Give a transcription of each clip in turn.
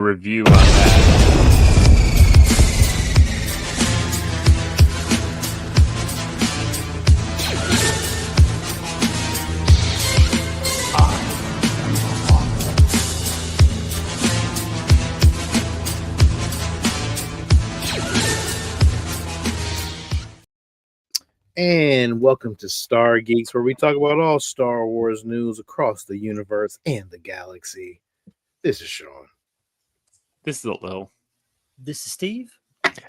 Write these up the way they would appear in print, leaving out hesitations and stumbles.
review on that. And welcome to Star Geeks, where we talk about all Star Wars news across the universe and the galaxy. This is Sean. This is a little. This is Steve.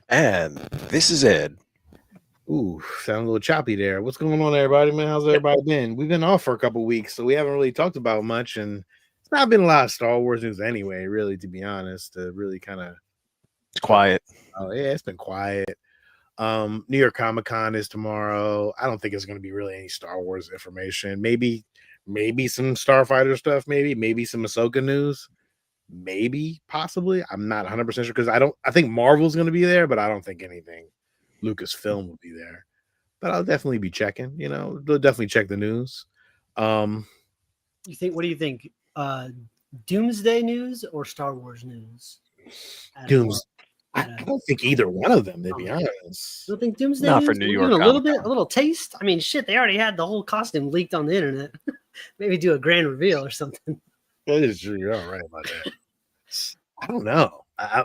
And this is Ed. Ooh, sound a little choppy there. What's going on, everybody, man? How's everybody been? We've been off for a couple weeks, so we haven't really talked about much, and it's not been a lot of Star Wars news anyway, really, to be honest. Really kind of It's quiet. Oh, yeah, it's been quiet. New York Comic Con is tomorrow. I don't think it's going to be really any Star Wars information. Maybe some Starfighter stuff. Maybe some Ahsoka news. Maybe, possibly. I'm not 100% sure because I think Marvel's going to be there, but I don't think anything Lucasfilm will be there. But I'll definitely be checking. They'll definitely check the news. What do you think? Doomsday news or Star Wars news? I don't think either one of them, to be honest. You don't think Doomsday Not news? for New York Even a Comic-Con. little taste. I mean, shit, they already had the whole costume leaked on the internet. Maybe do a grand reveal or something. That is true. You're all right about that. I don't know. I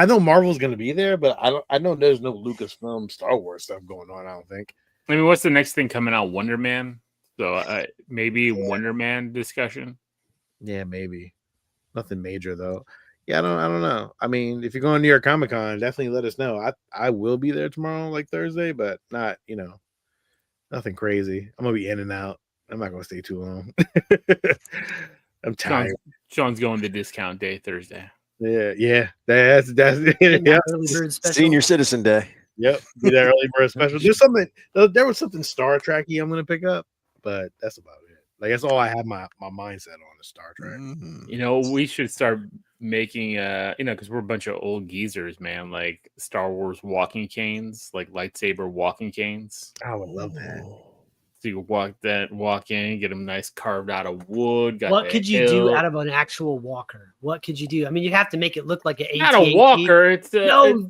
know Marvel's going to be there, but I know there's no Lucasfilm Star Wars stuff going on. I don't think. I mean, what's the next thing coming out? Wonder Man. So maybe Wonder Man discussion. Yeah, maybe. Nothing major though. Yeah, I don't know. I mean, if you're going to New York Comic Con, definitely let us know. I will be there tomorrow, like Thursday, but not, nothing crazy. I'm gonna be in and out. I'm not gonna stay too long. I'm tired. Sean's going to discount day Thursday. Yeah. That's yeah. Early bird special. Senior Citizen Day. Yep. Be that early bird special. There was something Star Trek-y I'm gonna pick up, but that's about it. Like that's all I have my mindset on is Star Trek. Mm-hmm. We should start making because we're a bunch of old geezers, man, like Star Wars walking canes, like lightsaber walking canes. I would love that. So you walk in, get them nice carved out of wood. What could you do out of an actual walker? What could you do? I mean, you'd have to make it look like an AT-AT. Not a walker.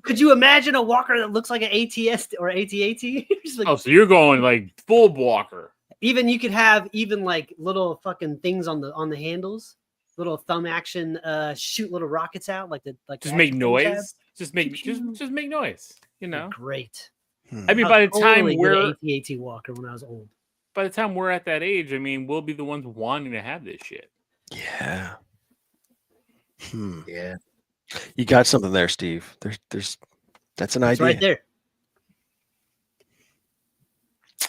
Could you imagine a walker that looks like an ATS or AT-AT? So you're going like full walker. Even you could have like little fucking things on the handles, little thumb action, shoot little rockets out just make noise. Just make noise. Great. I mean, by the time we're AT-AT walker when I was old. By the time we're at that age, I mean, we'll be the ones wanting to have this shit. Yeah. Yeah. You got something there, Steve. That's an idea. It's right there.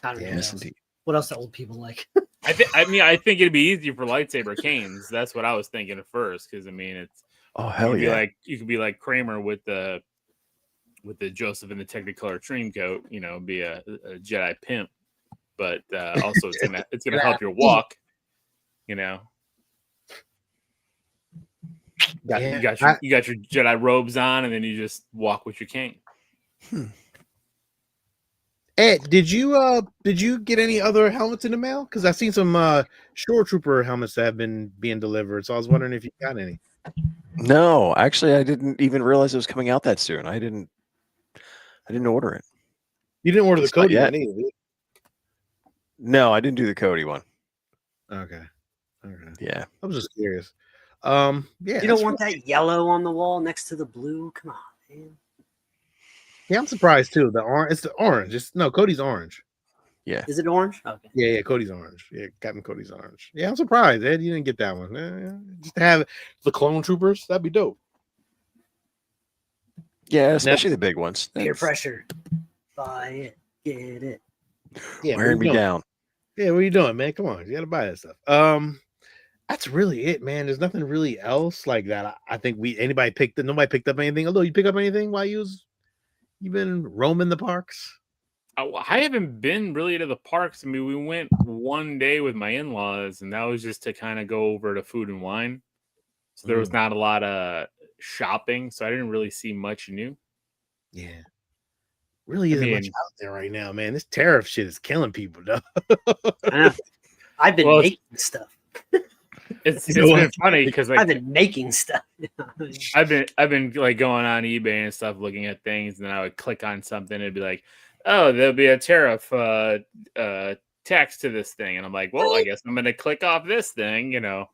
I don't know. Yes, indeed. What else do old people like? I think it'd be easier for lightsaber canes. That's what I was thinking at first, because I mean, it's hell yeah. You could be like Kramer with the Joseph in the Technicolor Dreamcoat. Be a Jedi pimp, but also it's gonna help your walk. You got your Jedi robes on, and then you just walk with your cane. Ed, did you get any other helmets in the mail? Because I've seen some Shore Trooper helmets that have been being delivered. So I was wondering if you got any. No, actually, I didn't even realize it was coming out that soon. I didn't order it. You didn't order the Cody one either, did you? No, I didn't do the Cody one. Okay. Yeah. I was just curious. Yeah. You don't want that yellow on the wall next to the blue? Come on, man. Yeah, I'm surprised too. It's the orange. Cody's orange. Yeah. Is it orange? Okay. Yeah, Cody's orange. Yeah, Captain Cody's orange. Yeah, I'm surprised, Ed. You didn't get that one. Just to have the clone troopers, that'd be dope. Yeah, especially the big ones. Peer pressure. Buy it. Get it. Yeah, wearing me down. Yeah, what are you doing, man? Come on, you gotta buy that stuff. That's really it, man. There's nothing really else like that. I think nobody picked up anything. Although you pick up anything while you've been roaming the parks? I haven't been really to the parks. I mean, we went one day with my in-laws, and that was just to kind of go over to Food and Wine. So there was not a lot of shopping, so I didn't really see much new. Yeah. Really isn't much out there right now, man. This tariff shit is killing people, though. I know. I've been making stuff. It's You know been what? funny because I've like been making stuff. I've been like going on eBay and stuff looking at things, and then I would click on something and it'd be like, oh, there'll be a tariff tax to this thing, and I'm like, well, I guess I'm gonna click off this thing, you know.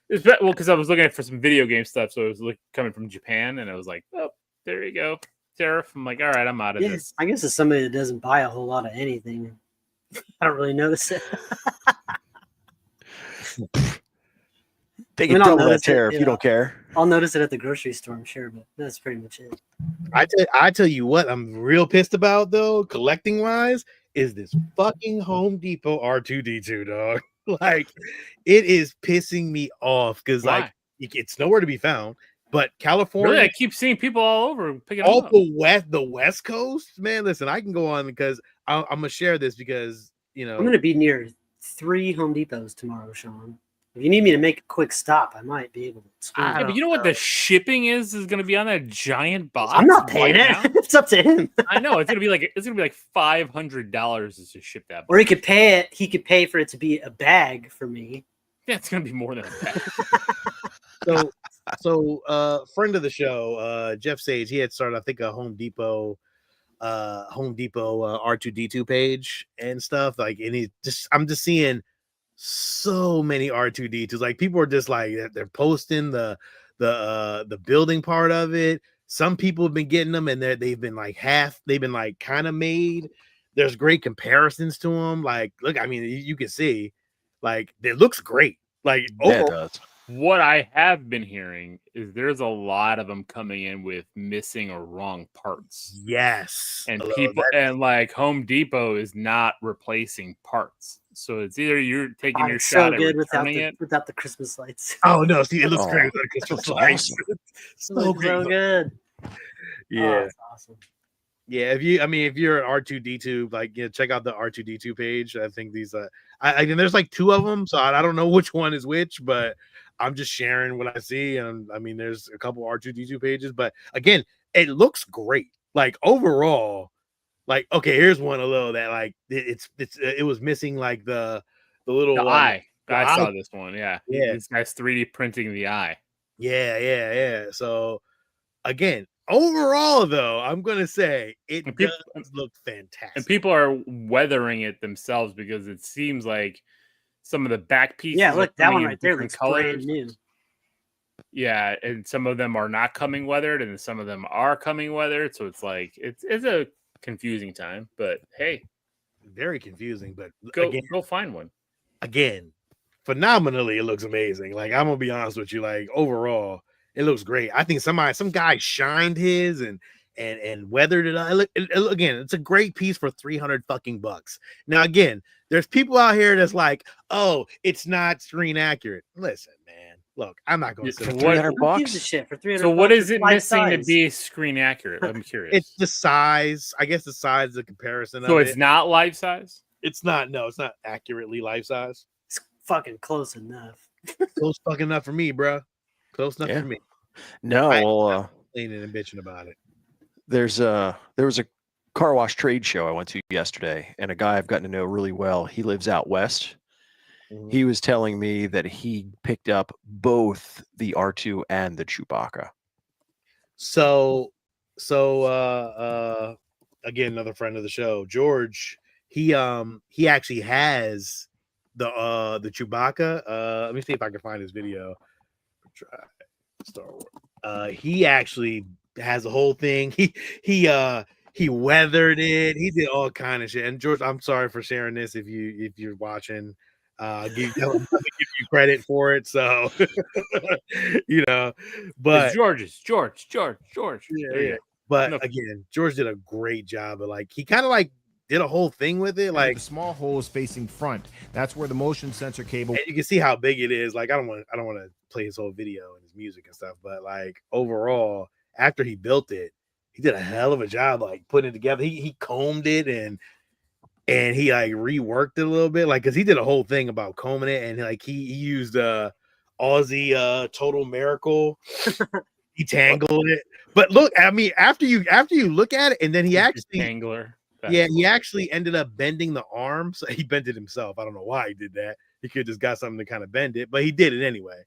Well, because I was looking for some video game stuff, so it was coming from Japan, and I was like, oh, there you go, tariff. I'm like, all right, I'm out of Yeah, this. I guess as somebody that doesn't buy a whole lot of anything, I don't really notice it. They I can mean, I'll double that notice it, tariff. you You know. don't care. I'll notice it at the grocery store, I'm sure, but that's pretty much it. I tell you what, I'm real pissed about though, collecting wise, is this fucking Home Depot R2D2 dog. Like, it is pissing me off because like Why? it's nowhere to be found. But Really, California, I keep seeing people all over picking them all up. the West Coast, man. Listen, I can go on because I'm gonna share this because I'm going to be near 3 Home Depots tomorrow, Sean. If you need me to make a quick stop, I might be able to swing. Yeah, but you know what the shipping is going to be on that giant box. I'm not paying right it. now? It's up to him. I know it's gonna be like $500 to ship that. Or he could pay it. He could pay for it to be a bag for me. Yeah, it's gonna be more than a bag. So friend of the show, Jeff Sage, he had started, I think, a Home Depot R2D2 page and stuff. Like, and I'm just seeing so many R2D2s. Like, people are just like they're posting the building part of it. Some people have been getting them, and they've been like kind of made. There's great comparisons to them. Like, look, I mean, you can see, like, it looks great. Like, Yeah, it overall, does. What I have been hearing is there's a lot of them coming in with missing or wrong parts, yes, and although people and like Home Depot is not replacing parts. So it's either you're taking your It's shot so at good returning without the Christmas lights. Oh no, see, it looks Oh, great. Like Christmas looks lights. awesome. So It looks great. so good. Yeah. Oh, it's awesome. Yeah, if you're an R2D2, like, check out the R2D2 page. I think these I mean, there's like 2 of them, so I don't know which one is which, but I'm just sharing what I see. And I mean, there's a couple R2D2 pages, but again, it looks great. Like, overall, like, okay, here's one a little that like it was missing like the little the eye. the I eye. saw this one. Yeah, Yeah. This guy's 3D printing the eye. Yeah. So again, overall though, I'm gonna say it And people- does look fantastic. And people are weathering it themselves because it seems like some of the back pieces. Yeah, are look, that coming one in right there different looks brand new. Yeah, and some of them are not coming weathered, and some of them are coming weathered. So it's like it's a confusing time. But hey, Very confusing, but go find one. again, phenomenally, it looks amazing. Like, I'm gonna be honest with you, like, overall, it looks great. I think some guy shined his and weathered it. Again, it's a great piece for $300 fucking bucks. Now, again, there's people out here that's like, oh, it's not screen accurate. Listen, man, look, I'm not going to Yeah, say what- 300 Who gives a bucks. shit for 300? So what bucks? is It's it life missing to size. be screen accurate? I'm curious. it's the size. I guess the size, the comparison So of it's it. not life size. It's not. No, it's not accurately life size. It's fucking close enough. Close fucking enough for me, bro. Close enough Yeah. for me. No, I- well, Complaining and bitching about it. there was a car wash trade show I went to yesterday, and a guy I've gotten to know really well. He lives out west. Mhm. He was telling me that he picked up both the R2 and the Chewbacca. So again, another friend of the show, George, he actually has the Chewbacca. Let me see if I can find his video. Try Star Wars. He actually has the whole thing. He weathered it. He did all kind of shit. And George, I'm sorry for sharing this if you're watching. Give you credit for it. So but It's George. yeah, There you yeah. go. But No. again, George did a great job of, like, he kind of like did a whole thing with it. Like Like, the small holes facing front. That's where the motion sensor cable. and you can see how big it is. Like, I don't want to play his whole video and his music and stuff, but like, overall, after he built it, he did a hell of a job, like, putting it together. He combed it and he like reworked it a little bit, like, because he did a whole thing about combing it, and like he used Aussie Total Miracle. He tangled it. But look, I mean, after you look at it, and then he actually Angler. he actually ended up bending the arm. So he bent it himself. I don't know why he did that. He could just got something to kind of bend it, but he did it anyway.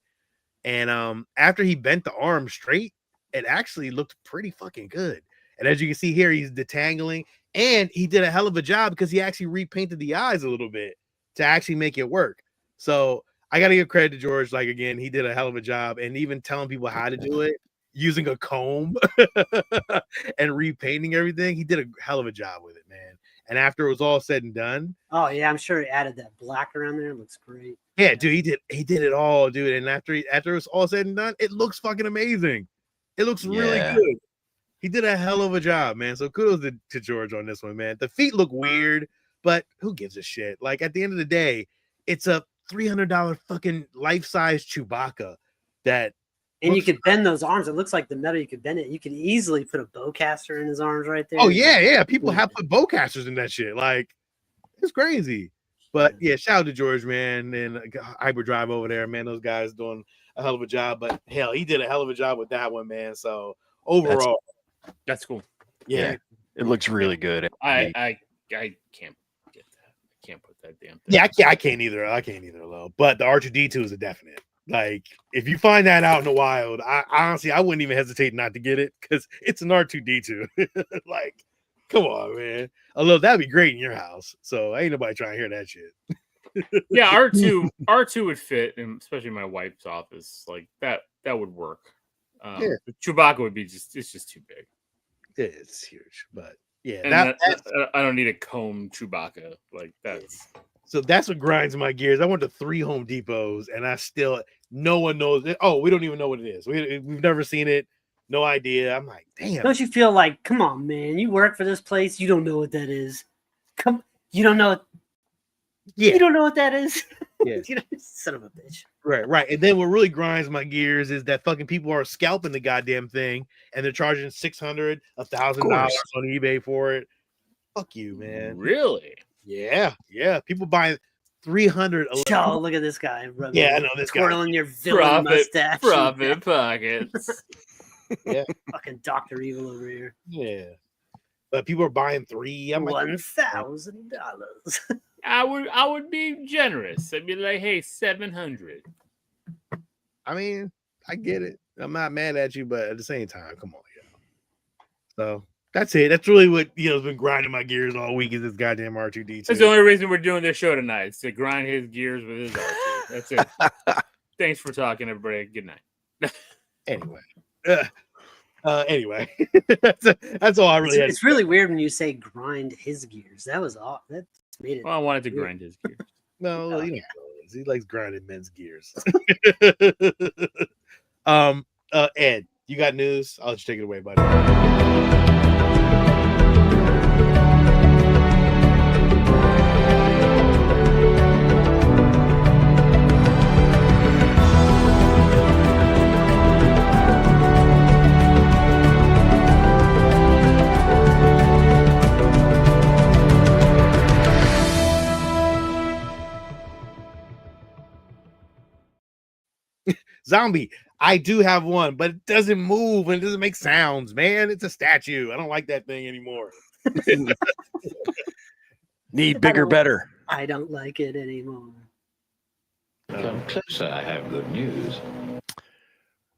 And after he bent the arm straight, it actually looked pretty fucking good. And as you can see here, he's detangling, and he did a hell of a job because he actually repainted the eyes a little bit to actually make it work. So I got to give credit to George. Like, again, he did a hell of a job, and even telling people how to do it using a comb and repainting everything. He did a hell of a job with it, man. And after it was all said and done, Oh yeah, I'm sure he added that black around there. It looks great. yeah, dude, he did it all, dude. And after it was all said and done, it looks fucking amazing. It looks really Yeah. good. He did a hell of a job, man. So kudos to George on this one, man. The feet look weird, but who gives a shit? Like, at the end of the day, it's a $300 fucking life-size Chewbacca that. And you could bend those arms. It looks like the metal. You could bend it. You could easily put a bowcaster in his arms right there. Oh yeah. People have put bowcasters in that shit. Like, it's crazy. But yeah, shout out to George, man, and Hyperdrive over there, man. Those guys doing a hell of a job. But hell, he did a hell of a job with that one, man. So overall, That's cool. yeah. It looks really good. I can't get that. I can't put that damn thing. Yeah, I can't either. Low. But the R2D2 is a definite. Like, if you find that out in the wild, I honestly wouldn't even hesitate not to get it because it's an R2D2. Like, come on, man. Although that'd be great in your house. So ain't nobody trying to hear that shit. Yeah, R2 would fit, and especially my wife's office. Like that would work. Yeah. Chewbacca would be it's just too big. It's huge, but yeah, And I don't need a comb Chewbacca. Like that's what grinds my gears. I went to 3 Home Depots, and no one knows it. Oh, we don't even know what it is. We've never seen it. No idea. I'm like, damn. Don't you feel like, come on, man? You work for this place. You don't know what that is. You don't know. Yeah. You don't know what that is. Yeah. Son of a bitch. Right. And then what really grinds my gears is that fucking people are scalping the goddamn thing, and they're charging $600, $1,000 on eBay for it. Fuck you, man. Really? Yeah. People buying 300. Oh, look at this guy. Yeah, I know this guy. Twirling your villain mustache. Profit pockets. Yeah. Fucking Dr. Evil over here. Yeah. But people are buying 3. I'm like, $1,000. I would be generous. I'd be like, hey, 700. I mean, I get it. I'm not mad at you, but at the same time, come on, yo. So that's it. That's really what has been grinding my gears all week is this goddamn R2D2. That's the only reason we're doing this show tonight. Is to grind his gears with his R2. That's it. Thanks for talking, everybody. Good night. Anyway, that's all I really had. It's really weird when you say grind his gears. That was off. That made it. Well, I wanted to grind his gears. No, he likes grinding men's gears. Ed, you got news? I'll let you take it away, buddy. Zombie, I do have one, but it doesn't move and it doesn't make sounds, man. It's a statue. I don't like that thing anymore. Need bigger, better. I don't like it anymore. Come closer, I have good news.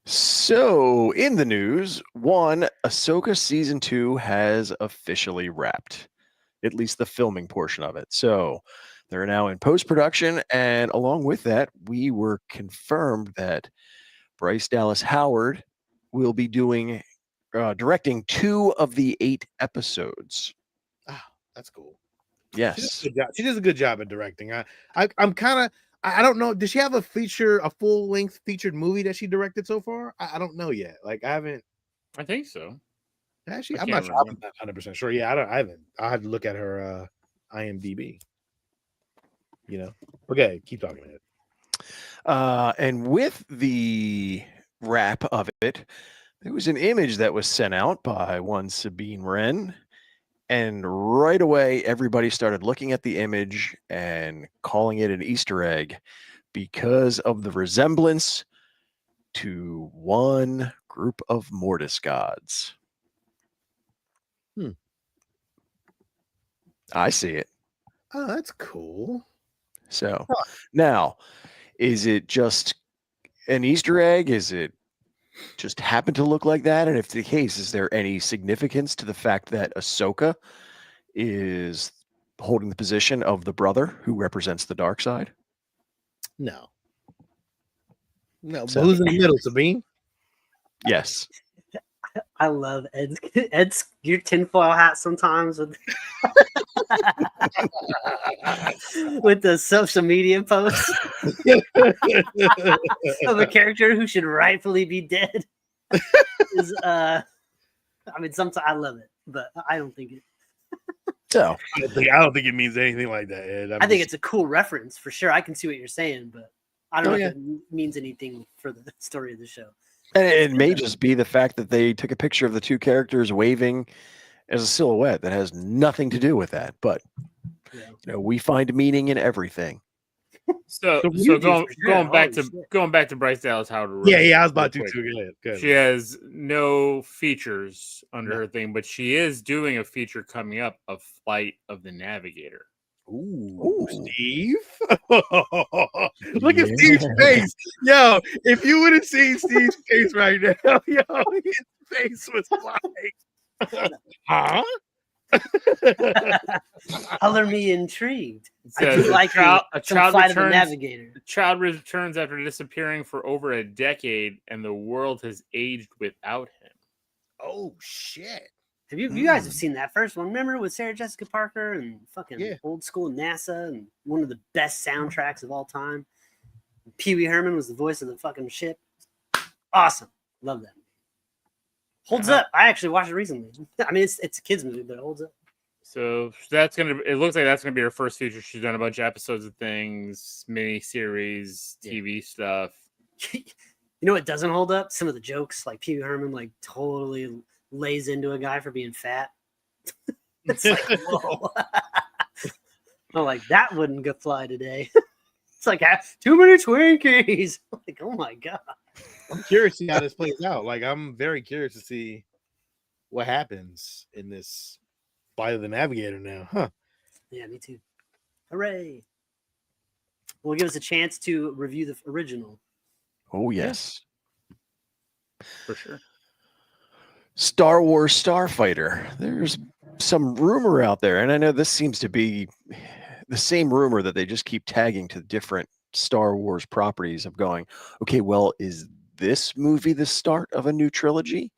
So, in the news, Ahsoka Season 2 has officially wrapped, at least the filming portion of it. So, they're now in post-production, and along with that, we were confirmed that Bryce Dallas Howard will be directing 2 of the 8 episodes. Oh, that's cool. Yes. She does a good job at directing. I'm kind of, I don't know. Does she have a full-length featured movie that she directed so far? I don't know yet. Like, I haven't. I think so. Actually, I'm not 100% sure. Yeah, I haven't. I'll have to look at her IMDb. Okay, keep talking about it. And with the wrap of it, there was an image that was sent out by one Sabine Wren, and right away everybody started looking at the image and calling it an Easter egg because of the resemblance to one group of Mortis gods. I see it. Oh, that's cool. So now, is it just an Easter egg? Is it just happened to look like that? And if the case, is there any significance to the fact that Ahsoka is holding the position of the brother who represents the dark side? No. No, So- but who's in the middle, Sabine? Yes. I love Ed's your tinfoil hat sometimes with with the social media posts of a character who should rightfully be dead. I mean, sometimes I love it, but I don't think it. So I don't think it means anything like that, Ed. I think it's a cool reference for sure. I can see what you're saying, but I don't Oh, know if it means anything for the story of the show. and it may just be the fact that they took a picture of the two characters waving as a silhouette that has nothing to do with that. But we find meaning in everything. So you do going for sure. going back to Bryce Dallas Howard. Yeah, I was about to real quick. too. Good. She has no features under her thing, but she is doing a feature coming up of Flight of the Navigator. Ooh, Steve. Look at Steve's face. Yo, if you would have seen Steve's face right now, yo, his face was like, huh? Color me intrigued. It I says do like a child Flight of the returns. Navigator. The child returns after disappearing for over a decade, and the world has aged without him. Oh shit. Have you guys have seen that first one? Remember with Sarah Jessica Parker and fucking old school NASA and one of the best soundtracks of all time. Pee Wee Herman was the voice of the fucking ship. Awesome. Love that. Holds up. I actually watched it recently. I mean, it's a kids movie, but it holds up. So it looks like that's gonna be her first feature. She's done a bunch of episodes of things, mini series, TV stuff. You know what doesn't hold up? Some of the jokes, like Pee Wee Herman, like totally lays into a guy for being fat. It's like, whoa. I'm like, that wouldn't go fly today. It's like too many Twinkies. Like, oh my god. I'm curious to see how this plays out. Like, I'm very curious to see what happens in this Flight of the Navigator now. Huh. Yeah, me too. Hooray. Will give us a chance to review the original. Oh, yes. For sure. Star Wars Starfighter. There's some rumor out there, and I know this seems to be the same rumor that they just keep tagging to different Star Wars properties of going, okay, well, is this movie the start of a new trilogy?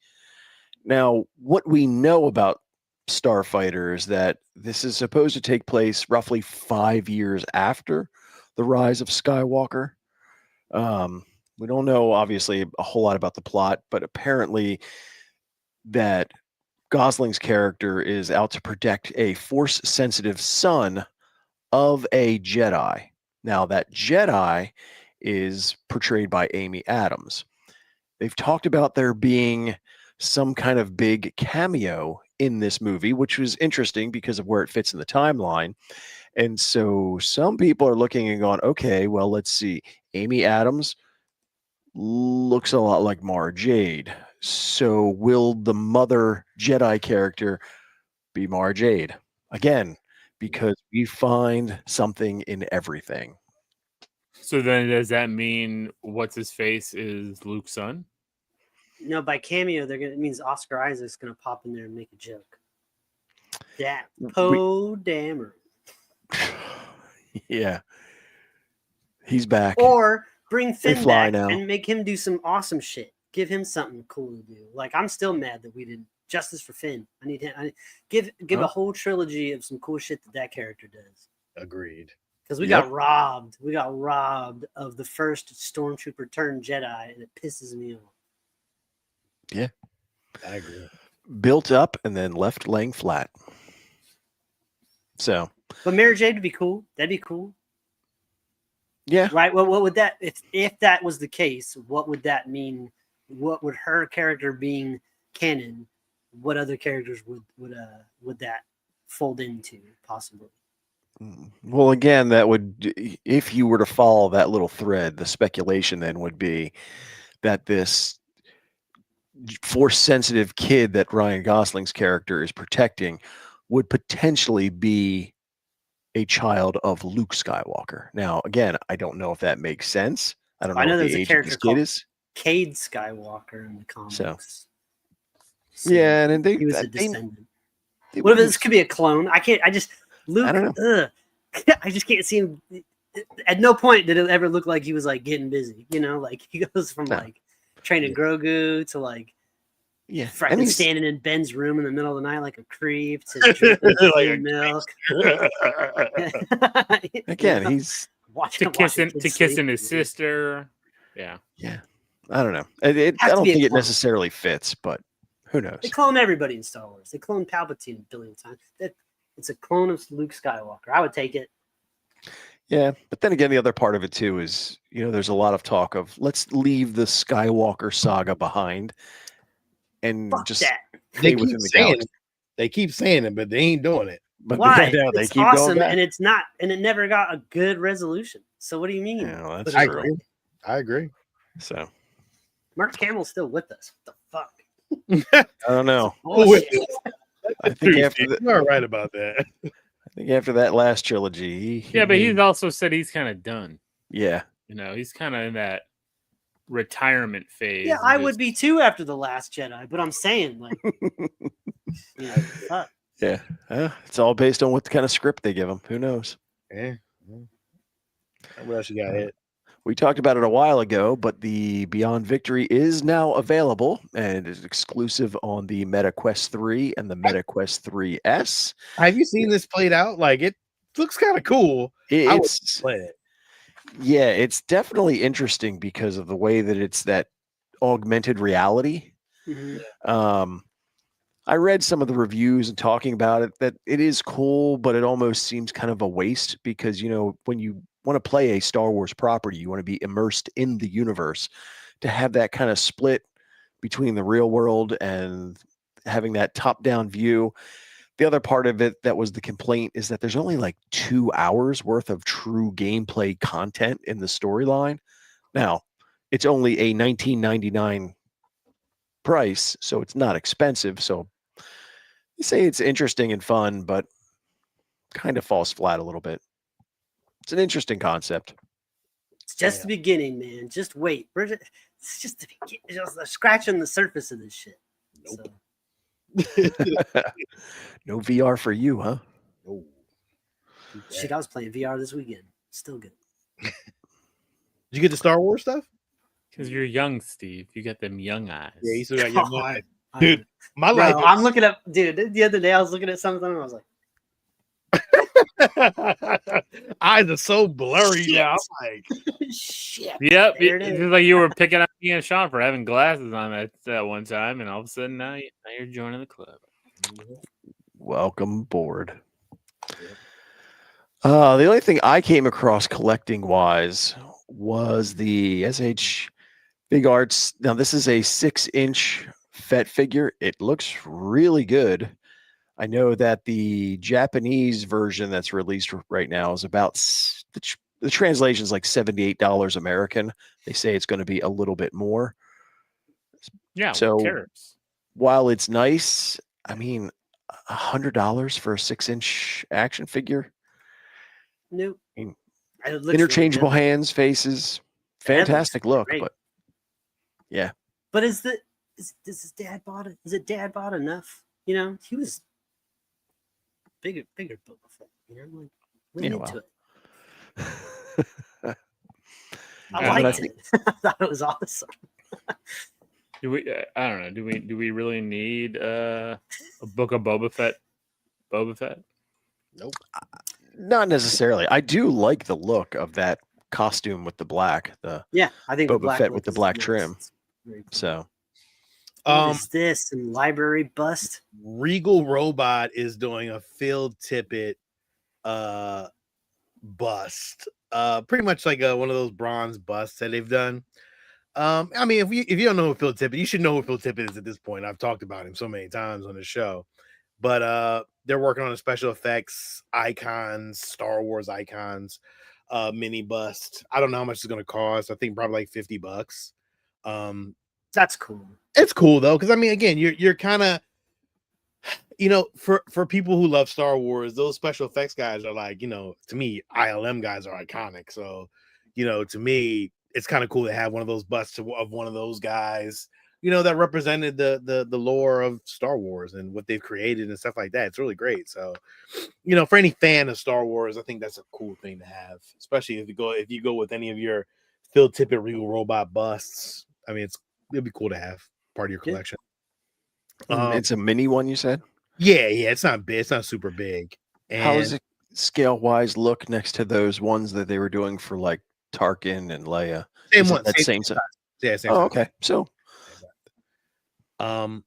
Now, what we know about Starfighter is that this is supposed to take place roughly 5 years after the rise of Skywalker. We don't know, obviously, a whole lot about the plot, but apparently that Gosling's character is out to protect a Force-sensitive son of a Jedi. Now, that Jedi is portrayed by Amy Adams. They've talked about there being some kind of big cameo in this movie, which was interesting because of where it fits in the timeline. And so some people are looking and going, okay, well, let's see. Amy Adams looks a lot like Mara Jade. So will the mother Jedi character be Mara Jade? Again, because we find something in everything. So then does that mean what's his face is Luke's son? No, by cameo, it means Oscar Isaac's gonna pop in there and make a joke. That Poe Dameron. Yeah. He's back. Or bring They Finn fly back now. and make him do some awesome shit. Give him something cool to do. Like, I'm still mad that we did justice for Finn. I need him. Give a whole trilogy of some cool shit that character does. Agreed. Because we got robbed. We got robbed of the first stormtrooper turned Jedi, and it pisses me off. Yeah. I agree. Built up and then left laying flat. So. But Mara Jade would be cool. That'd be cool. Yeah. Right. Well, what would that if that was the case? What would that mean? What would her character being canon? What other characters would that fold into possibly? Well, again, that would, if you were to follow that little thread, the speculation then would be that this Force-sensitive kid that Ryan Gosling's character is protecting would potentially be a child of Luke Skywalker. Now, again, I don't know if that makes sense. I don't know I know what there's the a age of character this called kid is. Cade Skywalker in the comics. So Yeah, and he was a descendant. they What if wouldn't- this could be a clone? I can't. I just Luke. I don't know. I just can't see him. At no point did it ever look like he was like getting busy. You know, like he goes from No. like training Grogu to like Yeah, fucking he's- standing in Ben's room in the middle of the night like a creep to drinking Like milk. again, You know? he's watching kissing kids his sleep. sister. Yeah. I don't know. I Has to don't be a think it clone. necessarily fits, but who knows? They clone everybody in Star Wars. They clone Palpatine a billion times. It's a clone of Luke Skywalker. I would take it. Yeah, but then again, the other part of it too is, there's a lot of talk of let's leave the Skywalker saga behind and Fuck just that. They stay within keep the saying galaxy. it. They keep saying it, but they ain't doing it. But Why? yeah, they It's keep going awesome, back. and it's not, and it never got a good resolution. So what do you mean? Yeah, well, that's Put it true. away. I agree. So Mark Hamill's still with us. What the fuck? I don't know. Bullshit. I think after You're all right about that. that last trilogy, Yeah, but he's also said he's kind of done. yeah. He's kind of in that retirement phase. Yeah, and I just- would be too after the Last Jedi, but I'm saying like, fuck. Yeah, it's all based on what kind of script they give him. Who knows? Yeah. What else you got hit? We talked about it a while ago, but the Beyond Victory is now available and is exclusive on the Meta Quest 3 and the Meta Quest 3S. Have you seen this played out? Like it looks kind of cool. I would It's play it. yeah, it's definitely interesting because of the way that it's that augmented reality. Mhm. I read some of the reviews and talking about it that it is cool, but it almost seems kind of a waste because when you want to play a Star Wars property, you want to be immersed in the universe. To have that kind of split between the real world and having that top-down view. The other part of it that was the complaint is that there's only like 2 hours worth of true gameplay content in the storyline. Now, it's only a $19.99 price, so it's not expensive. So you say it's interesting and fun, but kind of falls flat a little bit. It's an interesting concept. It's just the beginning, man. Just wait. It's just the beginning. Just scratching the surface of this shit. Nope. So, No VR for you, huh? Oh. shit, I was playing VR this weekend. Still good. Did you get the Star Wars stuff? Because you're young, Steve. You got them young eyes. Yeah, you still got your Oh, eyes. Dude, my Bro, life. I'm looking up, dude. The other day I was looking at something and I was like, eyes are so blurry now. I'm like, shit. Yep. There it It's is. just like you were picking on me and Sean for having glasses on at one time, and all of a sudden now you're joining the club. Welcome aboard. The only thing I came across collecting wise was the SH Big Arts. Now, this is a 6-inch Fett figure. It looks really good. I know that the Japanese version that's released right now is about the translation is like $78 American. They say it's going to be a little bit more. Yeah. So- Who cares? While it's nice, I mean, $100 for a 6-inch action figure. Nope. mean, It looks really Interchangeable good. hands, faces, The head looks fantastic look. great. But yeah, But is his dad bought it? Is it dad bought enough? He was bigger Boba Fett. Like lean Yeah, into well. it. Yeah, I but I liked think- it. I thought it was awesome. Do we? I don't know. Do we really need a book of Boba Fett? Boba Fett? Not necessarily. I do like the look of that costume with the black. Yeah, I think the Boba black Fett look with the is black nice. trim. It's very cool. So What is this? Some library bust? Regal Robot is doing a Phil Tippett bust. Pretty much like one of those bronze busts that they've done. I mean, if you don't know who Phil Tippett, you should know who Phil Tippett is at this point. I've talked about him so many times on the show. But they're working on a special effects icons, Star Wars icons, mini bust. I don't know how much it's gonna cost. I think probably like $50. That's cool. It's cool though, because I mean, again, you're kind of you know, for people who love Star Wars, those special effects guys are like, you know, to me, ILM guys are iconic. So, you know, to me, it's kind of cool to have one of those busts of one of those guys, you know, that represented the lore of Star Wars and what they've created and stuff like that. It's really great. So, you know, for any fan of Star Wars, I think that's a cool thing to have, especially if you go with any of your Phil Tippett Regal Robot busts. I mean, it'd be cool to have part of your collection. It's a mini one, you said? Yeah, it's not big. It's not super big. And how does it scale wise look next to those ones that they were doing for like Tarkin and Leia? Same one. Same size. Yeah, same size. size. Okay. So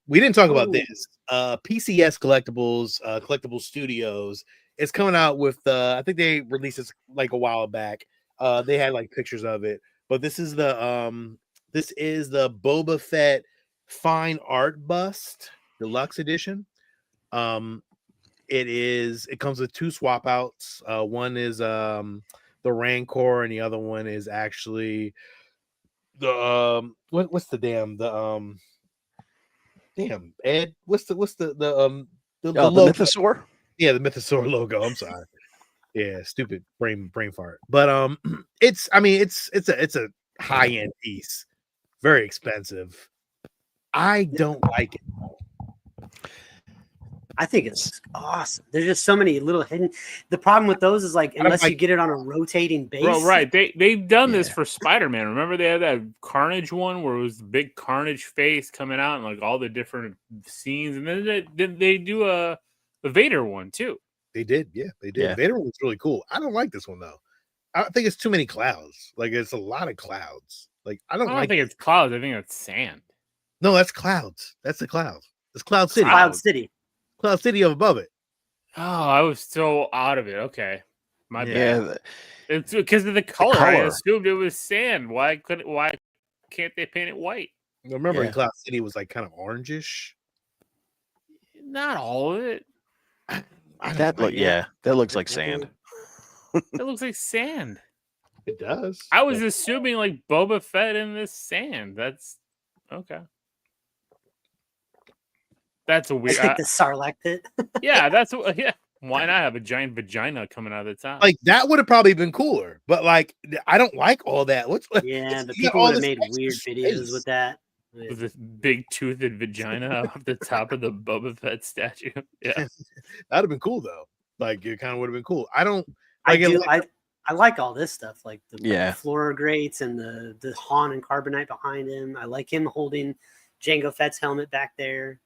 we didn't talk about this. PCS Collectibles, Collectible Studios is coming out with I think they released this like a while back. They had like pictures of it, but this is the Boba Fett fine art bust deluxe edition. It comes with 2 swap outs. One is the Rancor, and the other one is actually the what's the damn Ed, what's the Mythosaur? Yeah, the Mythosaur logo. I'm sorry. Yeah, stupid brain fart. But it's a high-end piece, very expensive. I don't like it. I think it's awesome. There's just so many little hidden. The problem with those is like unless you get it on a rotating base. Bro, right. They've done this for Spider-Man. Remember they had that Carnage one where it was the big Carnage face coming out and like all the different scenes, and then they do a Vader one too. They did, yeah, they did. Yeah. Vader was really cool. I don't like this one though. I think it's too many clouds. Like it's a lot of clouds. Like I don't think it's clouds. I think it's sand. No, that's clouds. That's the clouds. It's Cloud City. Cloud City. Cloud City up above it. Oh, I was so out of it. Okay, my bad. Yeah, It's because of the color. I color. assumed it was sand. Why can't they paint it white? Remember, Yeah. in Cloud City was like kind of orangish. Not all of it. that looks like sand. It looks like sand. It does. I was assuming like Boba Fett in this sand. That's okay. That's a I weird. think the Sarlacc pit. Yeah, that's yeah. Why not have a giant vagina coming out of the top? Like that would have probably been cooler, but like I don't like all that. Yeah, but people would have made weird videos with that. With this big toothed vagina off the top of the Boba Fett statue. Yeah, that'd have been cool though. Like it kind of would have been cool. I don't. I like all this stuff, like the floor grates and the Han and Carbonite behind him. I like him holding Jango Fett's helmet back there.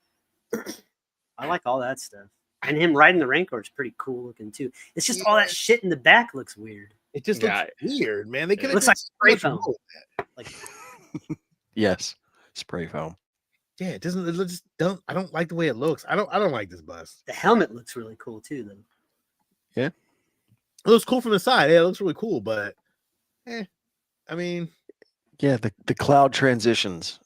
I like all that stuff. And him riding the Rancor is pretty cool looking too. It's just all that shit in the back looks weird. It just looks weird, man. They could looks like spray foam. Like Yes, spray foam. Yeah, it doesn't. It just don't. I don't like the way it looks. I don't like this bus. The helmet looks really cool too, though. Yeah, it looks cool from the side. Yeah, it looks really cool, but I mean, yeah, the cloud transitions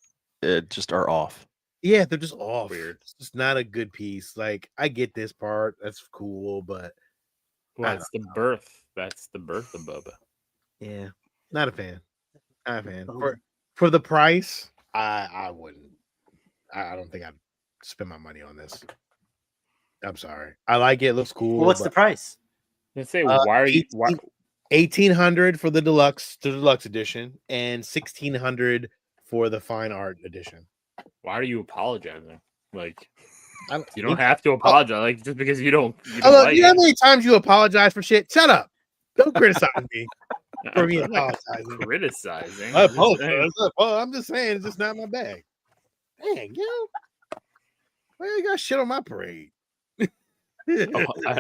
just are off. Yeah, they're just off. Weird. It's just not a good piece. Like I get this part, that's cool, but that's the birth. That's the birth of Boba. Yeah, not a fan. Not a fan. For the price, I wouldn't. I don't think I'd spend my money on this. I'm sorry. I like it. It looks cool. Well, what's the price? Let's say why are you 1800 for the deluxe edition and 1600 for the fine art edition. Why are you apologizing? Like you don't have to apologize. Like just because you don't you know how many times you apologize for shit? Shut up. Don't criticize me for me apologizing. Criticizing. I apologize. Well, I'm just saying it's just not my bag. Dang, yo. Well, you got shit on my parade. I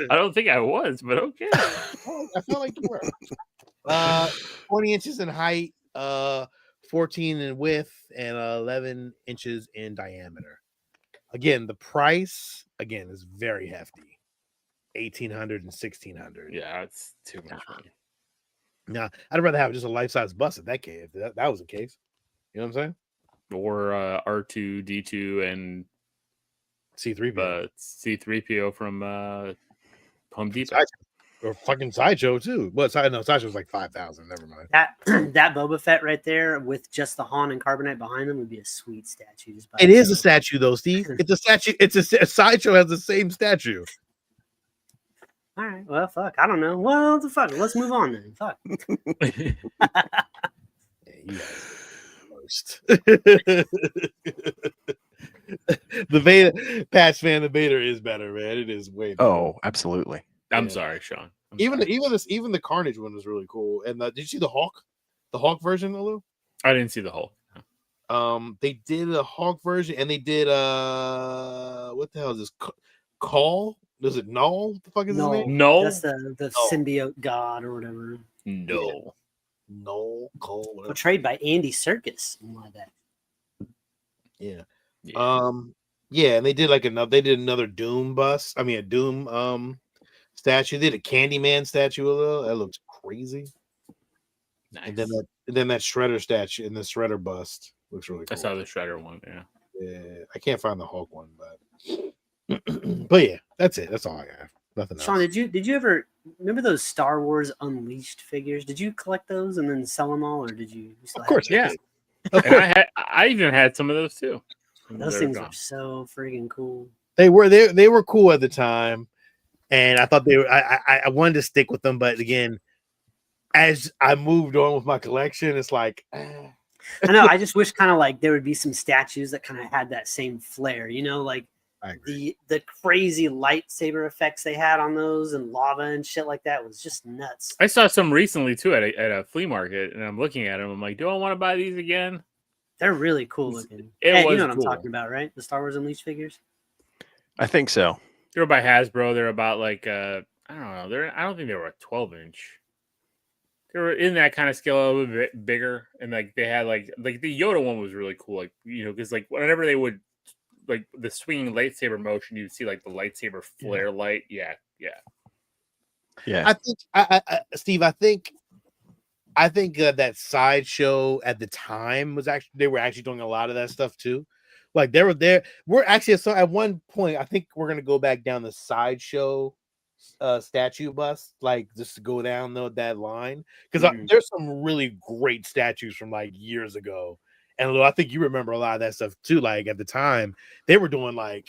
don't think I was, but okay. I feel like you were. 20 inches in height, 14 in width, and 11 inches in diameter. Again, the price is very hefty. 1800 and 1600. Yeah, it's too much money. Nah, I'd rather have just a life-size bus if that was the case. You know what I'm saying? Or R2D2 and C3PO. C3PO from Home Depot. Or fucking Sideshow too. Well, Sideshow's like 5,000. Never mind. That Boba Fett right there with just the Han and Carbonite behind them would be a sweet statue. Just by It is a itself. statue though, Steve. It's a statue. It's a Sideshow has the same statue. All right. Well, fuck. I don't know. Well, the fuck. Let's move on then. Fuck. Yeah, you guys are the worst. The Vader Patch fan, the Vader is better, man. It is way better. Oh, absolutely. I'm Yeah. sorry, Sean. Even the Carnage one was really cool. And did you see the Hawk version, Lou? I didn't see the whole. They did a Hawk version, and they did what the hell is this? Call? Is it Null? What the fuck is his name? No, That's the symbiote god or whatever. no. Null Call. Whatever. Portrayed by Andy Serkis. Something like that. Yeah. Yeah. Yeah, and they did another Doom bust. I mean, a Doom statue. They did a Candyman statue. That looks crazy. Nice. And then that Shredder statue and the Shredder bust looks really cool. I saw the Shredder one. Yeah. Yeah, I can't find the Hulk one, but yeah, that's it. That's all I have. Nothing else. Sean, did you ever remember those Star Wars Unleashed figures? Did you collect those and then sell them all, or did you still Of course, Yeah. Of And course. I even had some of those too. Those They're things gone. were so freaking cool. They were cool at the time, and I thought they were. I wanted to stick with them, but again, as I moved on with my collection, it's like. I know. I just wish kind of like there would be some statues that kind of had that same flair, like I agree. the crazy lightsaber effects they had on those and lava and shit like that was just nuts. I saw some recently too at a flea market, and I'm looking at them. I'm like, do I want to buy these again? They're really cool looking. It Hey, you was know what cool. I'm talking about, right? The Star Wars Unleashed figures. I think so. They were by Hasbro. They're about like I don't know. I don't think they were a 12-inch. They were in that kind of scale, a little bit bigger, and like they had like the Yoda one was really cool. Like because like whenever they would like the swinging lightsaber motion, you'd see like the lightsaber flare light. Yeah. Yeah. I think, Steve. I think that Sideshow at the time they were actually doing a lot of that stuff too. Like they were there. We're actually at one point. I think we're gonna go back down the Sideshow statue bust, like just to go down that line because there's some really great statues from like years ago. And I think you remember a lot of that stuff too. Like at the time, they were doing like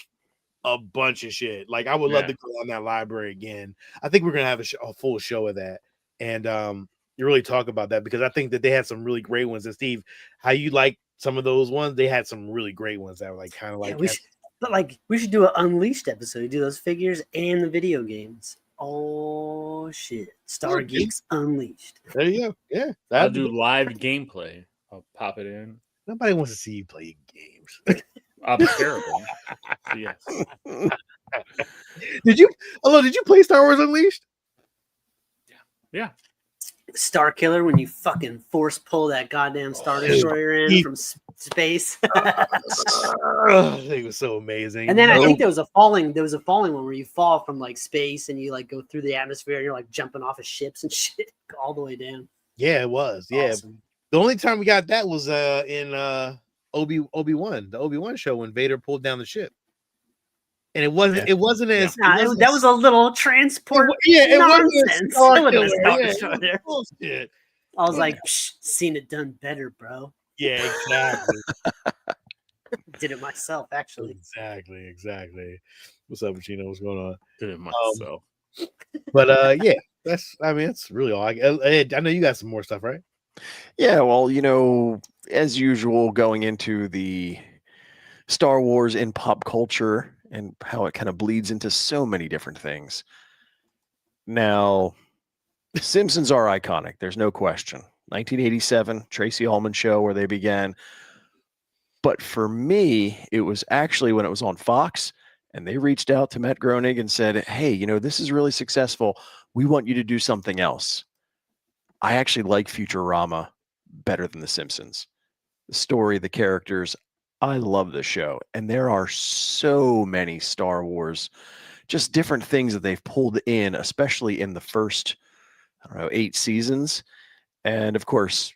a bunch of shit. Like I would love to go on that library again. I think we're gonna have a full show of that, and you really talk about that because I think that they had some really great ones. And Steve, how you like some of those ones? They had some really great ones that were like kind of like. Yeah, we should do an Unleashed episode. Do those figures and the video games. Oh shit! Star Geeks Unleashed. There you go. Yeah, I'll do live gameplay. I'll pop it in. Nobody wants to see you play games. I'll be terrible. So yes. Did you play Star Wars Unleashed? Yeah. Star Killer when you fucking force pull that goddamn Star Destroyer in from space. I think it was so amazing. And then I think there was a falling one where you fall from like space and you like go through the atmosphere and you're like jumping off of ships and shit all the way down. Yeah, it was. Yeah. Awesome. The only time we got that was in Obi-Wan, the Obi-Wan show when Vader pulled down the ship. And it wasn't that was a little transport. It nonsense. wasn't It wasn't a Star Destroyer. bullshit. I was like, seen it done better, bro. Yeah, exactly. Did it myself, actually. Exactly. What's up, Chino? What's going on? Did it myself. But yeah, that's really all. I know you got some more stuff, right? Yeah, well, as usual, going into the Star Wars in pop culture and how it kind of bleeds into so many different things. Now, The Simpsons are iconic. There's no question. 1987, Tracy Ullman show where they began. But for me, it was actually when it was on Fox and they reached out to Matt Groening and said, hey, this is really successful. We want you to do something else. I actually like Futurama better than The Simpsons. The story, the characters, I love the show. And there are so many Star Wars, just different things that they've pulled in, especially in the first, 8 seasons. And of course,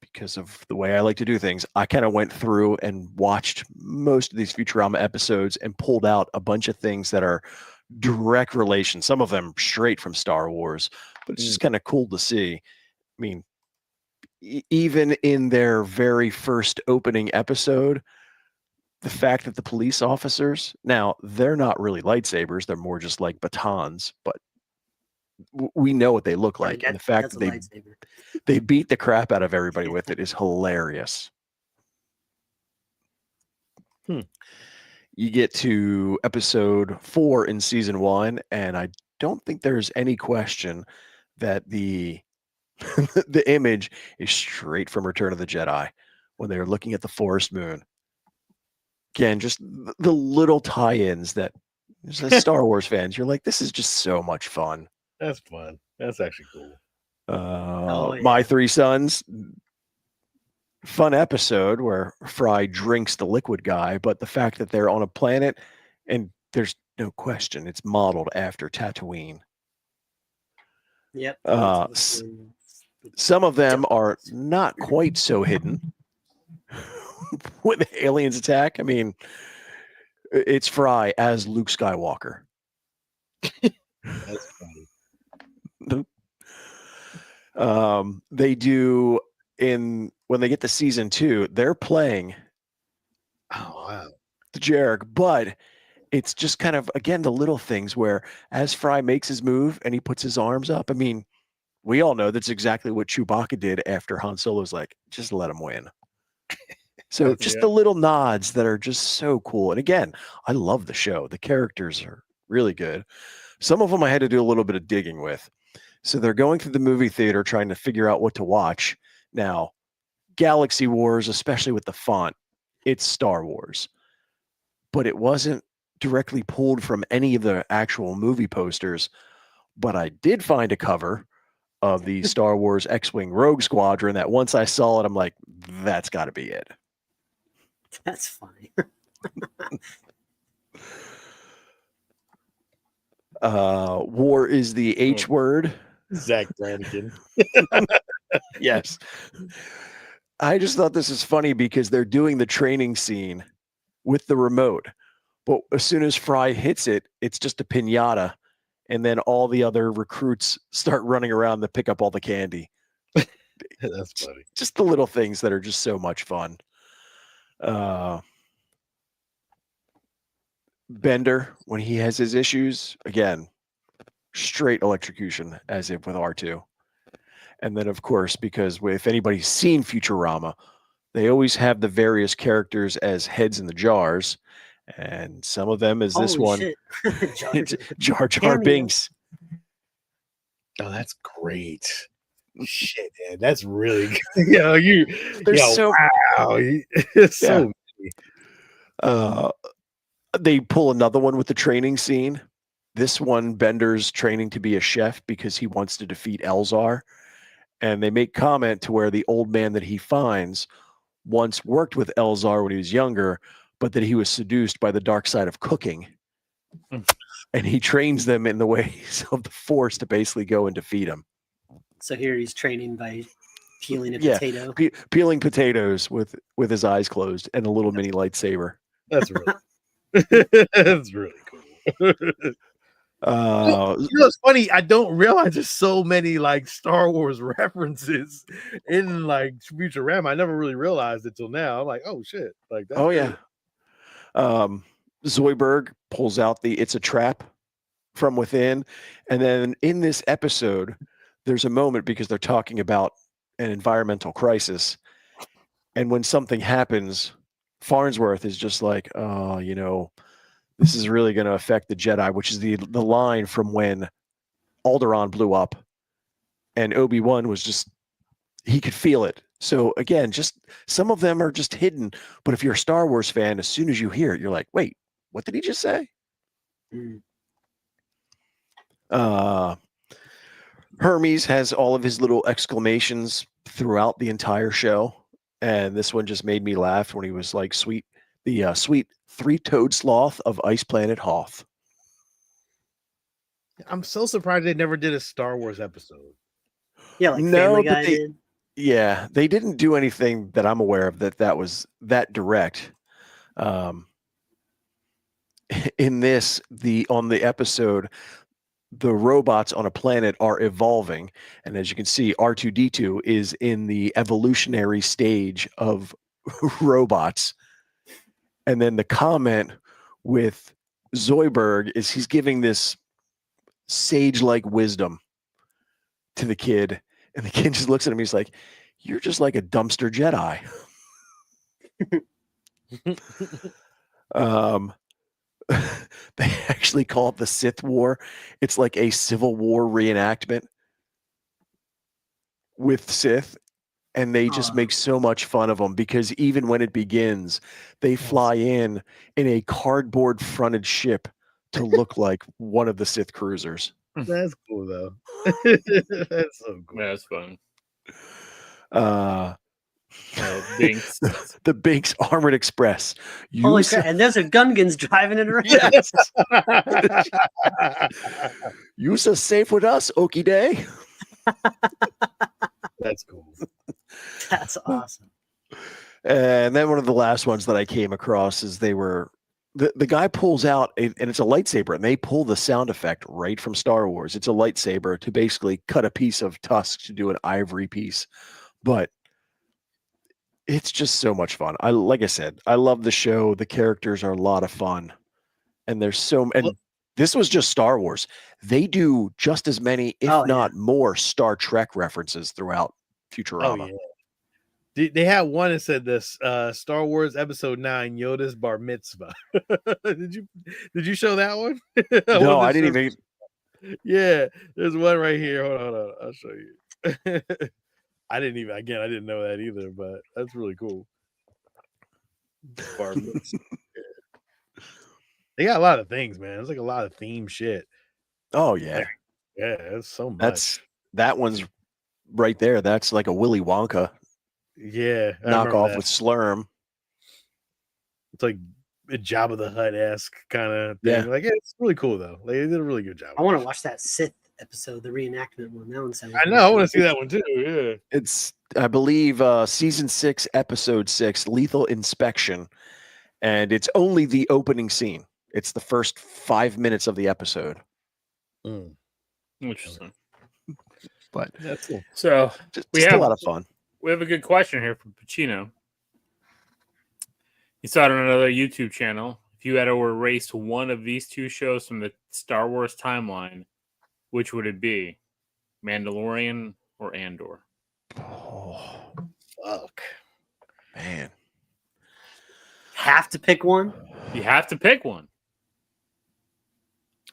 because of the way I like to do things, I kind of went through and watched most of these Futurama episodes and pulled out a bunch of things that are direct relation. Some of them straight from Star Wars, but it's just kind of cool to see. I mean, even in their very first opening episode, the fact that the police officers, now they're not really lightsabers, they're more just like batons, but we know what they look like. And the fact that they beat the crap out of everybody with it is hilarious. You get to episode 4 in season 1, and I don't think there's any question that the the image is straight from Return of the Jedi when they're looking at the forest moon. Again, just the little tie-ins that as Star Wars fans, you're like, this is just so much fun. That's fun. That's actually cool. My Three Sons, fun episode where Fry drinks the liquid guy, but the fact that they're on a planet and there's no question it's modeled after Tatooine. Yep. Some of them are not quite so hidden. When the aliens attack, I mean, it's Fry as Luke Skywalker. That's funny. They do when they get to season 2, they're playing the Jarek, but it's just kind of, again, the little things where as Fry makes his move and he puts his arms up, I mean, we all know that's exactly what Chewbacca did after Han Solo's like, just let him win. So just the little nods that are just so cool. And again, I love the show. The characters are really good. Some of them I had to do a little bit of digging with. So they're going through the movie theater trying to figure out what to watch. Now, Galaxy Wars, especially with the font, it's Star Wars. But it wasn't directly pulled from any of the actual movie posters. But I did find a cover of the Star Wars X-Wing Rogue Squadron that once I saw it, I'm like, that's got to be it. That's funny. War is the H word. Zach Brannigan. Yes. I just thought this is funny because they're doing the training scene with the remote. But as soon as Fry hits it, it's just a piñata. And then all the other recruits start running around to pick up all the candy. That's funny. Just the little things that are just so much fun. Bender, when he has his issues, again, straight electrocution as if with R2. And then, of course, because if anybody's seen Futurama, they always have the various characters as heads in the jars. And some of them is this one. It's Jar Jar Binks. Oh, that's great. Shit, man. That's really good. Wow. It's so many. They pull another one with the training scene. This one, Bender's training to be a chef because he wants to defeat Elzar. And they make comment to where the old man that he finds once worked with Elzar when he was younger, but that he was seduced by the dark side of cooking. And he trains them in the ways of the Force to basically go and defeat him. So here he's training by peeling a potato. Peeling potatoes with his eyes closed and a little mini lightsaber. That's really cool. It's funny. I don't realize there's so many like Star Wars references in like Futurama. I never really realized it till now. I'm like, oh shit! Like, that's Zoidberg pulls out the "It's a trap" from within, and then in this episode, there's a moment because they're talking about an environmental crisis, and when something happens, Farnsworth is just like, oh, this is really going to affect the Jedi, which is the line from when Alderaan blew up and Obi-Wan was just, he could feel it. So again, just some of them are just hidden. But if you're a Star Wars fan, as soon as you hear it, you're like, wait, what did he just say? Hermes has all of his little exclamations throughout the entire show. And this one just made me laugh when he was like, sweet three-toed sloth of Ice Planet Hoth. I'm so surprised they never did a Star Wars episode. Yeah, like Family Guy did. Yeah, they didn't do anything that I'm aware of that was that direct. in this, on the episode, the robots on a planet are evolving, and as you can see, R2D2 is in the evolutionary stage of robots. And then the comment with Zoidberg is he's giving this sage-like wisdom to the kid, and the kid just looks at him. He's like, "You're just like a dumpster Jedi." They actually call it the Sith War. It's like a Civil War reenactment with Sith, and they just make so much fun of them because even when it begins, they fly in a cardboard fronted ship to look like one of the Sith cruisers. That's cool though. That's so cool. Yeah, that's fun. Binks. The Binks Armored Express. Holy crap! And there's a Gungans driving it around. Yes. Use a safe with us, Okie Day. That's cool. That's awesome. And then one of the last ones that I came across is the guy pulls out and it's a lightsaber, and they pull the sound effect right from Star Wars. It's a lightsaber to basically cut a piece of tusk to do an ivory piece, but it's just so much fun. Like I said, I love the show. The characters are a lot of fun, and this was just Star Wars. They do just as many, if not more, Star Trek references throughout Futurama. Oh, yeah. They had one that said this Star Wars Episode 9 Yoda's Bar Mitzvah. Did you show that one? No, I didn't even. Yeah, there's one right here. Hold on. I'll show you. I didn't know that either, but that's really cool. Bar Mitzvah. They got a lot of things, man. It's like a lot of theme shit. Oh yeah. Yeah, it's so much. That one's right there. That's like a Willy Wonka. Yeah. Knockoff with Slurm. It's like a Jabba the Hutt-esque kind of thing. Yeah. Like, it's really cool though. Like, they did a really good job. I want to watch that Sith episode, the reenactment one. That one sounds. I know. I want to see that one too. Yeah. It's, I believe, season 6, episode 6, Lethal Inspection, and it's only the opening scene. It's the first 5 minutes of the episode. Interesting. But that's cool. So just a lot of fun. We have a good question here from Pacino. He saw it on another YouTube channel. If you had to erase one of these two shows from the Star Wars timeline, which would it be? Mandalorian or Andor? Oh, fuck. Man. Have to pick one? You have to pick one.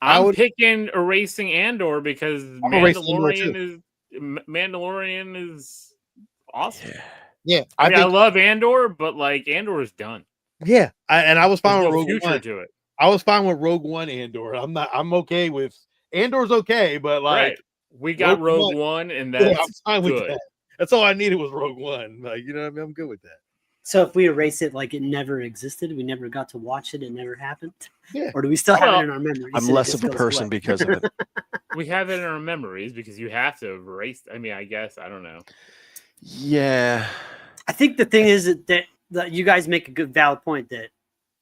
I'm picking erasing Andor because Mandalorian is awesome. Yeah, I love Andor, but like Andor is done. Yeah, I was fine with Rogue One. To it. I was fine with Rogue One Andor. I'm okay with Andor's okay, but like we got Rogue One, and that's I'm fine good. with that. That's all I needed was Rogue One. Like, you know what I mean? I'm good with that. So if we erase it like it never existed, we never got to watch it, it never happened. Yeah. Or do we still have it in our memories? I'm less of a person because of it. We have it in our memories because you have to erase. I mean, I guess I don't know. Yeah. I think the thing is that you guys make a good valid point that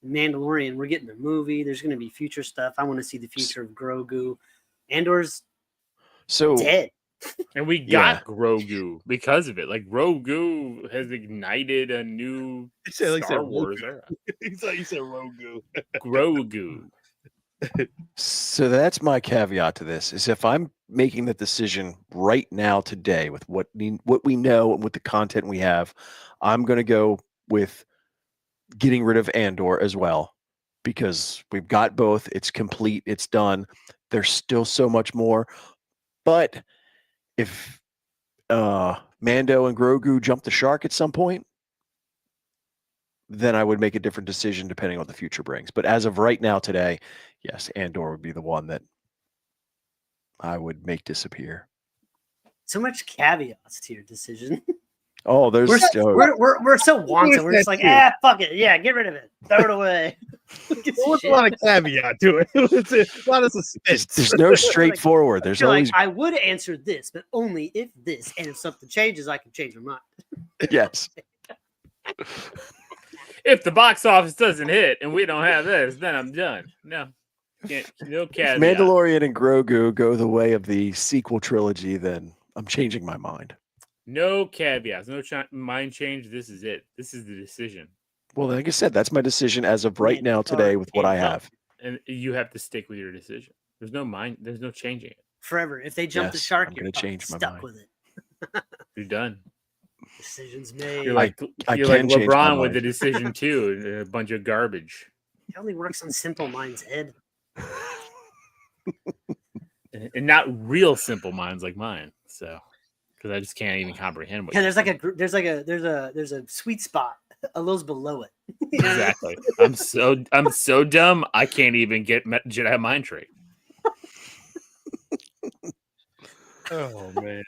Mandalorian, we're getting a movie. There's going to be future stuff. I want to see the future of Grogu. Andor's dead. And we got Grogu because of it. Like Grogu has ignited a new Star Wars era. He said Grogu. Grogu. So that's my caveat to this: is if I'm making the decision right now today with what we know and with the content we have, I'm going to go with getting rid of Andor as well because we've got both. It's complete. It's done. There's still so much more, but if Mando and Grogu jump the shark at some point, then I would make a different decision depending on what the future brings. But as of right now, today, yes, Andor would be the one that I would make disappear. So much caveats to your decision. Oh, there's we're so wanton. We're just like, fuck it. Yeah, get rid of it. Throw it away. There's a lot of caveat to it. It's a lot of suspense. There's no straightforward. There's always. Like, I would answer this, but only if this. And if something changes, I can change my mind. Yes. if the box office doesn't hit and we don't have this, then I'm done. No If caveat. Mandalorian and Grogu go the way of the sequel trilogy, then I'm changing my mind. No caveats. No mind change. This is it. This is the decision. Well, like I said, that's my decision as of right now today with what I have. And you have to stick with your decision. There's no changing it. Forever. If they jump the shark, you're change my stuck mind. with it. You're done. Decisions made. You're like LeBron with the decision too. A bunch of garbage. It only works on simple minds, Ed. And not real simple minds like mine. So, because I just can't even comprehend what. Yeah, there's a sweet spot a little below it. Exactly. I'm so dumb. I can't even get Jedi mind trick. Oh man.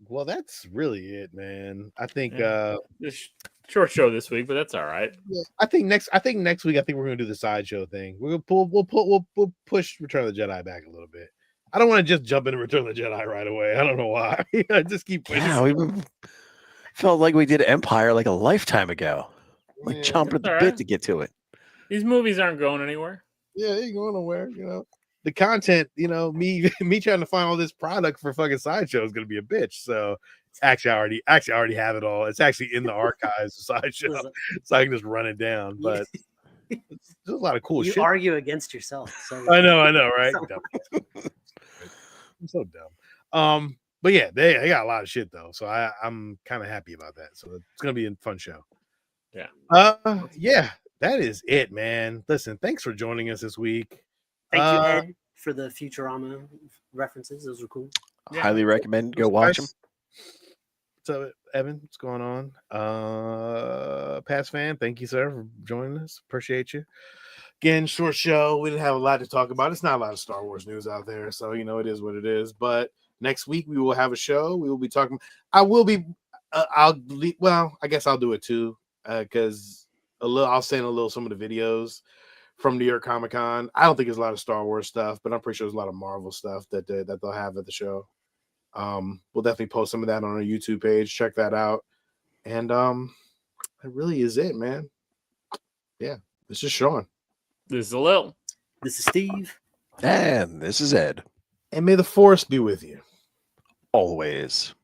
Well, that's really it, man. I think this short show this week, but that's all right. Yeah, I think next week we're gonna do the sideshow thing. We'll push Return of the Jedi back a little bit. I don't want to just jump into Return of the Jedi right away. I don't know why. I just keep pushing. Yeah, we felt like we did Empire like a lifetime ago. Like chomping at the bit to get to it. These movies aren't going anywhere. Yeah, they ain't going nowhere, The content, me trying to find all this product for fucking sideshow is gonna be a bitch. So actually I already have it all. It's actually in the archives of sideshow, so I can just run it down. But there's a lot of cool shit. You argue against yourself. So I know, right? I'm so dumb. But yeah, they got a lot of shit though, so I'm kind of happy about that. So it's gonna be a fun show. Yeah. Yeah, that is it, man. Listen, thanks for joining us this week. Thank you, Ed, for the Futurama references. Those were cool. Yeah. Highly recommend. Go watch them. So, Evan, what's going on? Past fan, thank you, sir, for joining us. Appreciate you. Again, short show. We didn't have a lot to talk about. It's not a lot of Star Wars news out there, so it is what it is. But next week we will have a show. We will be talking. I will be. I guess I'll do it too, because I'll send some of the videos from New York Comic Con. I don't think there's a lot of Star Wars stuff, but I'm pretty sure there's a lot of Marvel stuff that they'll have at the show. We'll definitely post some of that on our YouTube page. Check that out. And that really is it, man. Yeah, this is Sean. This is Lil. This is Steve. And this is Ed. And may the Force be with you. Always.